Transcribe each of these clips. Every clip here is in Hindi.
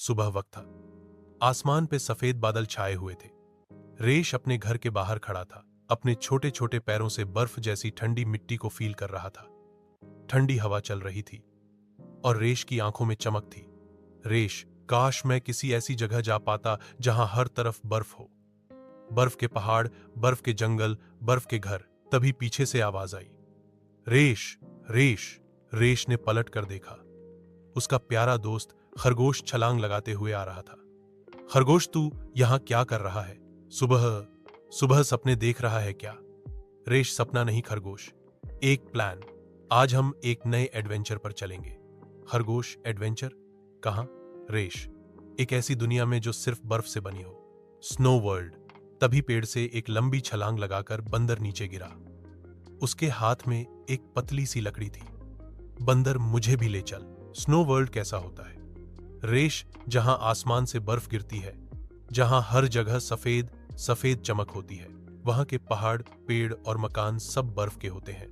सुबह वक्त था। आसमान पे सफेद बादल छाए हुए थे। रेश अपने घर के बाहर खड़ा था, अपने छोटे छोटे पैरों से बर्फ जैसी ठंडी मिट्टी को फील कर रहा था। ठंडी हवा चल रही थी और रेश की आंखों में चमक थी। रेश, काश मैं किसी ऐसी जगह जा पाता जहां हर तरफ बर्फ हो। बर्फ के पहाड़, बर्फ के जंगल, बर्फ के घर। तभी पीछे से आवाज आई, रेश, रेश। रेश ने पलट कर देखा। उसका प्यारा दोस्त खरगोश छलांग लगाते हुए आ रहा था। खरगोश, तू यहां क्या कर रहा है? सुबह सुबह सपने देख रहा है क्या? रेश, सपना नहीं खरगोश, एक प्लान। आज हम एक नए एडवेंचर पर चलेंगे। खरगोश, एडवेंचर? कहां? रेश, एक ऐसी दुनिया में जो सिर्फ बर्फ से बनी हो, स्नो वर्ल्ड। तभी पेड़ से एक लंबी छलांग लगाकर बंदर नीचे गिरा। उसके हाथ में एक पतली सी लकड़ी थी। बंदर, मुझे भी ले चल। स्नो वर्ल्ड कैसा होता है? रेश, जहां आसमान से बर्फ गिरती है, जहां हर जगह सफेद सफेद चमक होती है। वहां के पहाड़, पेड़ और मकान सब बर्फ के होते हैं।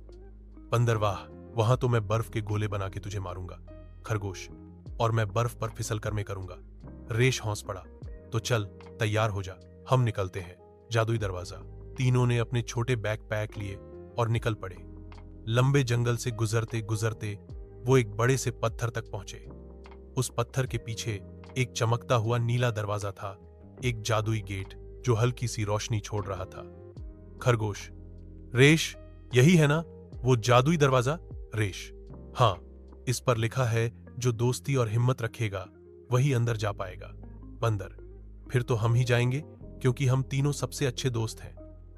बंदर, वाह, वहां तो मैं बर्फ के गोले बना के तुझे मारूंगा। खरगोश, और मैं बर्फ पर फिसल कर मैं करूंगा। रेश हौंस पड़ा। तो चल, तैयार हो जा, हम निकलते हैं। जादुई दरवाजा। तीनों ने अपने छोटे बैकपैक लिए और निकल पड़े। लंबे जंगल से गुजरते गुजरते वो एक बड़े से पत्थर तक पहुंचे। उस पत्थर के पीछे एक चमकता हुआ नीला दरवाजा था, एक जादुई गेट जो हल्की सी रोशनी छोड़ रहा था। खरगोश, रेश, यही है ना वो जादुई दरवाजा? रेश, हां, इस पर लिखा है जो दोस्ती और हिम्मत रखेगा वही अंदर जा पाएगा। बंदर, फिर तो हम ही जाएंगे क्योंकि हम तीनों सबसे अच्छे दोस्त हैं।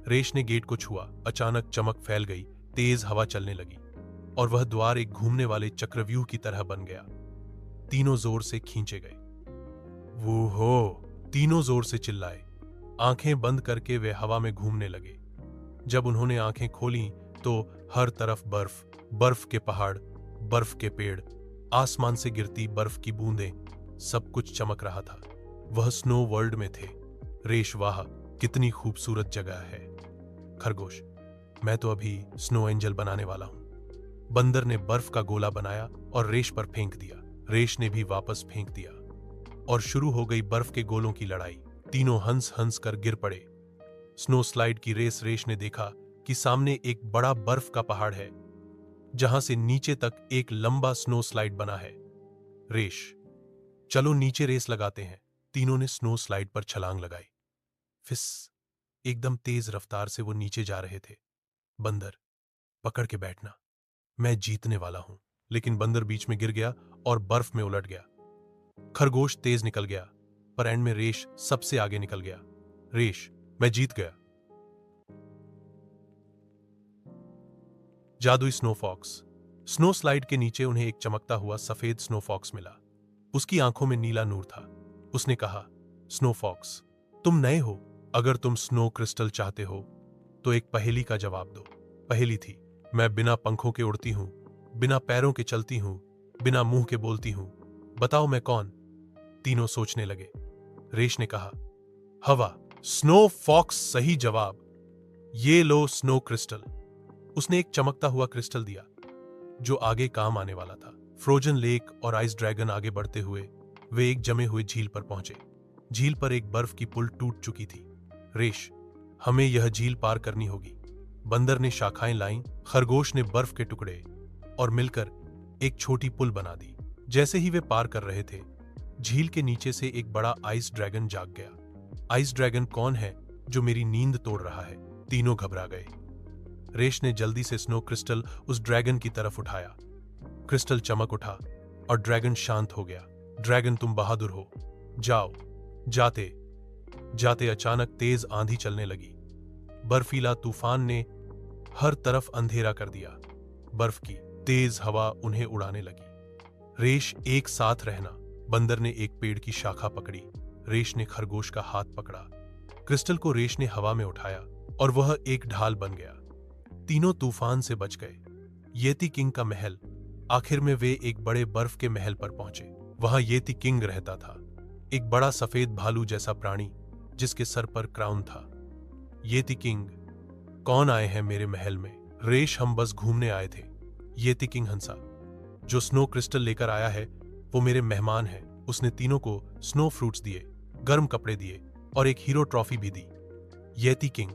रेश ने गेट को छुआ। अचानक चमक फैल गई, तेज हवा चलने लगी और वह द्वार एक घूमने वाले चक्रव्यूह की तरह बन गया। तीनों जोर से खींचे गए। वो हो! तीनों जोर से चिल्लाए। आंखें बंद करके वे हवा में घूमने लगे। जब उन्होंने आंखें खोलीं तो हर तरफ बर्फ, बर्फ के पहाड़, बर्फ के पेड़, आसमान से गिरती बर्फ की बूंदें, सब कुछ चमक रहा था। वह स्नो वर्ल्ड में थे। रेश, वाह, कितनी खूबसूरत जगह है। खरगोश, मैं तो अभी स्नो एंजल बनाने वाला हूं। बंदर ने बर्फ का गोला बनाया और रेश पर फेंक दिया। रेश ने भी वापस फेंक दिया और शुरू हो गई बर्फ के गोलों की लड़ाई। तीनों हंस हंस कर गिर पड़े। स्नो स्लाइड की रेस। रेश ने देखा कि सामने एक बड़ा बर्फ का पहाड़ है जहां से नीचे तक एक लंबा स्नो स्लाइड बना है। रेश, चलो नीचे रेस लगाते हैं। तीनों ने स्नो स्लाइड पर छलांग लगाई। फिस! एकदम तेज रफ्तार से वो नीचे जा रहे थे। बंदर, पकड़ के बैठना, मैं जीतने वाला हूं। लेकिन बंदर बीच में गिर गया और बर्फ में उलट गया। खरगोश तेज निकल गया, पर एंड में रेश सबसे आगे निकल गया। रेश, मैं जीत गया। जादुई स्नो फॉक्स। स्नो स्लाइड के नीचे उन्हें एक चमकता हुआ सफेद स्नो फॉक्स मिला। उसकी आंखों में नीला नूर था। उसने कहा, स्नो फॉक्स, तुम नए हो। अगर तुम स्नो क्रिस्टल चाहते हो तो एक पहेली का जवाब दो। पहेली थी, मैं बिना पंखों के उड़ती हूं, बिना पैरों के चलती हूं, बिना मुंह के बोलती हूं। बताओ मैं कौन? तीनों सोचने लगे। रेश ने कहा, हवा। स्नो फॉक्स सही जवाब। ये लो स्नो क्रिस्टल। उसने एक चमकता हुआ क्रिस्टल दिया जो आगे काम आने वाला था। फ्रोजन लेक और आइस ड्रैगन आगे बढ़ते हुए वे एक जमे हुए झील पर पहुंचे। झील पर एक बर्फ की पुल टूट चुकी थी। रेश, हमें यह झील पार करनी होगी। बंदर ने शाखाएं लाईं, खरगोश ने बर्फ के टुकड़े और मिलकर एक छोटी पुल बना दी। जैसे ही वे पार कर रहे थे, झील के नीचे से एक बड़ा आइस ड्रैगन जाग गया। आइस ड्रैगन कौन है जो मेरी नींद तोड़ रहा है? तीनों घबरा गए। रेश ने जल्दी से स्नो क्रिस्टल उस ड्रैगन की तरफ उठाया। क्रिस्टल चमक उठा और ड्रैगन शांत हो गया। ड्रैगन, तुम बहादुर हो, जाओ। जाते जाते अचानक तेज आंधी चलने लगी। बर्फीला तूफान ने हर तरफ अंधेरा कर दिया। बर्फ की तेज हवा उन्हें उड़ाने लगी। रेश, एक साथ रहना। बंदर ने एक पेड़ की शाखा पकड़ी। रेश ने खरगोश का हाथ पकड़ा। क्रिस्टल को रेश ने हवा में उठाया और वह एक ढाल बन गया। तीनों तूफान से बच गए। येती किंग का महल। आखिर में वे एक बड़े बर्फ के महल पर पहुंचे। वहां येती किंग रहता था, एक बड़ा सफेद भालू जैसा प्राणी जिसके सर पर क्राउन था। येती किंग, कौन आए हैं मेरे महल में? रेश, हम बस घूमने आए थे। येती किंग हंसा। जो स्नो क्रिस्टल लेकर आया है वो मेरे मेहमान हैं। उसने तीनों को स्नो फ्रूट्स दिए, गर्म कपड़े दिए और एक हीरो ट्रॉफी भी दी। येती किंग,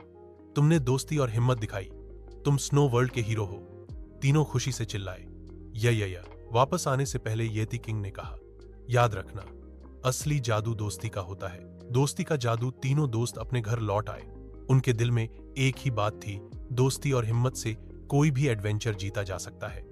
तुमने दोस्ती और हिम्मत दिखाई, तुम स्नो वर्ल्ड के हीरो हो। तीनों खुशी से चिल्लाए। या वापस आने से पहले येती किंग ने कहा, याद रखना, असली जादू दोस्ती का होता है। दोस्ती का जादू। तीनों दोस्त अपने घर लौट आए। उनके दिल में एक ही बात थी, दोस्ती और हिम्मत से कोई भी एडवेंचर जीता जा सकता है।